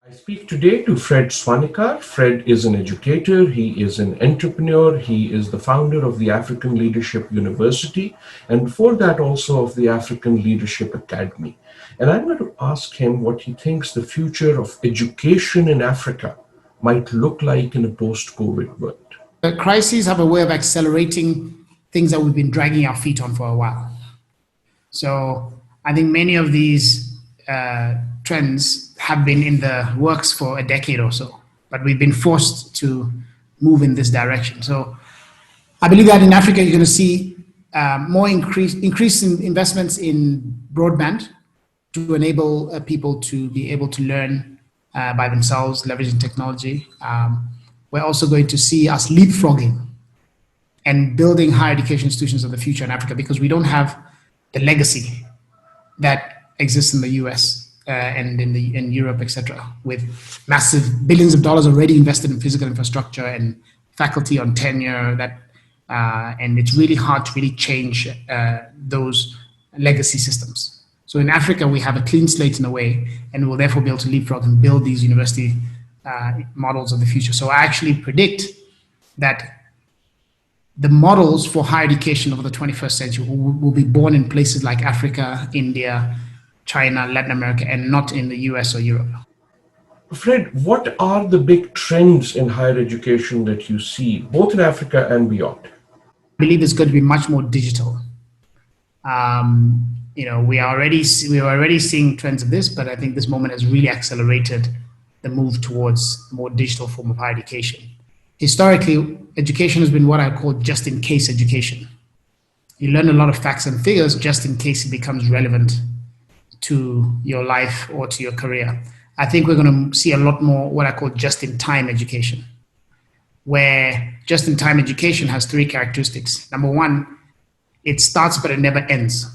I speak today to Fred Swaniker. Fred is an educator, he is an entrepreneur, he is the founder of the African Leadership University, and before that also of the African Leadership Academy. And I'm going to ask him what he thinks the future of education in Africa might look like in a post-COVID world. Crises have a way of accelerating things that we've been dragging our feet on for a while. So I think many of these trends have been in the works for a decade or so, but we've been forced to move in this direction. So I believe that in Africa, you're going to see more increase in investments in broadband to enable people to be able to learn by themselves, leveraging technology. We're also going to see us leapfrogging and building higher education institutions of the future in Africa, because we don't have the legacy that exists in the US and in Europe, etc., with massive billions of dollars already invested in physical infrastructure and faculty on tenure. And it's really hard to really change those legacy systems. So in Africa, we have a clean slate in a way, and we'll therefore be able to leapfrog and build these university models of the future. So I actually predict that the models for higher education over the 21st century will be born in places like Africa, India, China, Latin America, and not in the US or Europe. Fred, what are the big trends in higher education that you see, both in Africa and beyond? I believe it's going to be much more digital. We are already seeing trends of this, but I think this moment has really accelerated the move towards a more digital form of higher education. Historically, education has been what I call just-in-case education. You learn a lot of facts and figures just in case it becomes relevant to your life or to your career. I think we're going to see a lot more what I call just-in-time education, where just-in-time education has three characteristics. Number one, it starts but it never ends.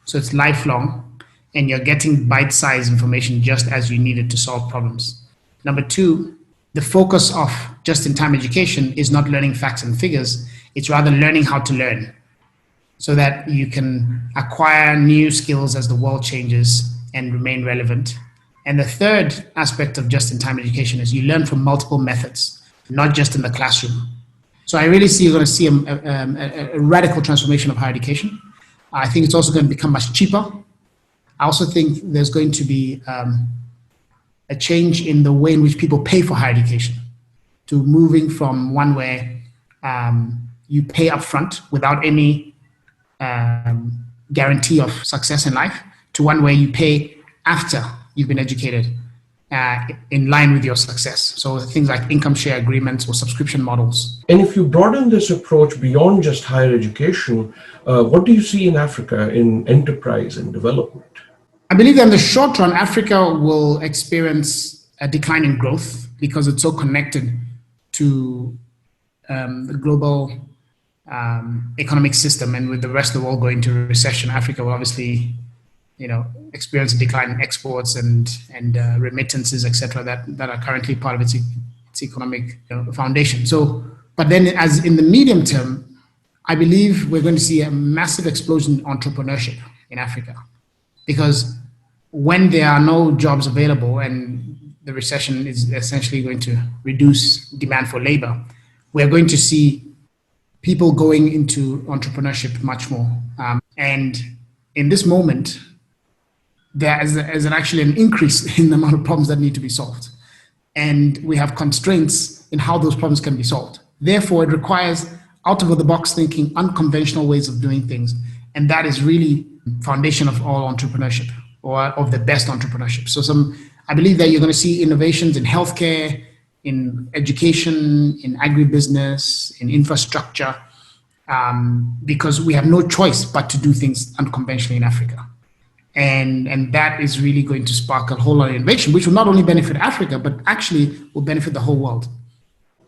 So it's lifelong, and you're getting bite-sized information just as you need it to solve problems. Number two, the focus of just-in-time education is not learning facts and figures, it's rather learning how to learn, so that you can acquire new skills as the world changes and remain relevant. And the third aspect of just-in-time education is you learn from multiple methods, not just in the classroom. So I really see you're going to see a radical transformation of higher education. I think it's also going to become much cheaper. I also think there's going to be a change in the way in which people pay for higher education, to moving from one where you pay upfront without any guarantee of success in life, to one where you pay after you've been educated in line with your success. So things like income share agreements or subscription models. And if you broaden this approach beyond just higher education, what do you see in Africa in enterprise and development? I believe that in the short run, Africa will experience a decline in growth because it's so connected to the global economic system, and with the rest of the world going into recession, Africa will obviously, experience a decline in exports and remittances, etc., that are currently part of its economic foundation. So, but then, as in the medium term, I believe we're going to see a massive explosion in entrepreneurship in Africa, because when there are no jobs available and the recession is essentially going to reduce demand for labor, we're going to see people going into entrepreneurship much more. And in this moment, there is actually an increase in the amount of problems that need to be solved. And we have constraints in how those problems can be solved. Therefore, it requires out-of-the-box thinking, unconventional ways of doing things. And that is really foundation of all entrepreneurship, or of the best entrepreneurship. So I believe that you're going to see innovations in healthcare, in education, in agribusiness, in infrastructure, because we have no choice but to do things unconventionally in Africa. And that is really going to spark a whole lot of innovation, which will not only benefit Africa, but actually will benefit the whole world.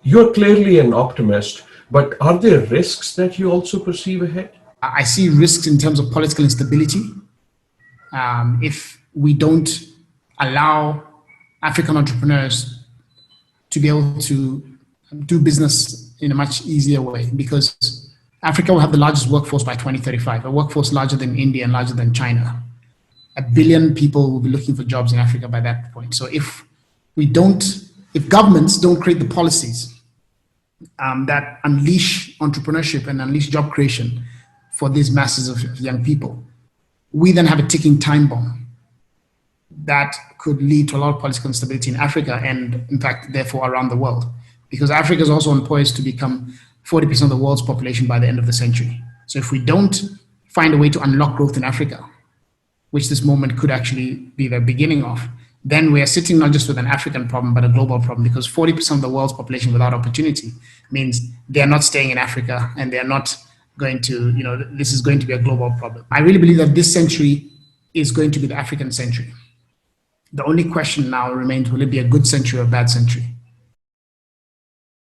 You're clearly an optimist, but are there risks that you also perceive ahead? I see risks in terms of political instability. If we don't allow African entrepreneurs to be able to do business in a much easier way, because Africa will have the largest workforce by 2035, a workforce larger than India and larger than China. 1 billion people will be looking for jobs in Africa by that point. So if if governments don't create the policies that unleash entrepreneurship and unleash job creation for these masses of young people, we then have a ticking time bomb that could lead to a lot of political instability in Africa and, in fact, therefore around the world. Because Africa is also on poise to become 40% of the world's population by the end of the century. So if we don't find a way to unlock growth in Africa, which this moment could actually be the beginning of, then we are sitting not just with an African problem, but a global problem, because 40% of the world's population without opportunity means they're not staying in Africa and they're not going to, this is going to be a global problem. I really believe that this century is going to be the African century. The only question now remains, will it be a good century or a bad century?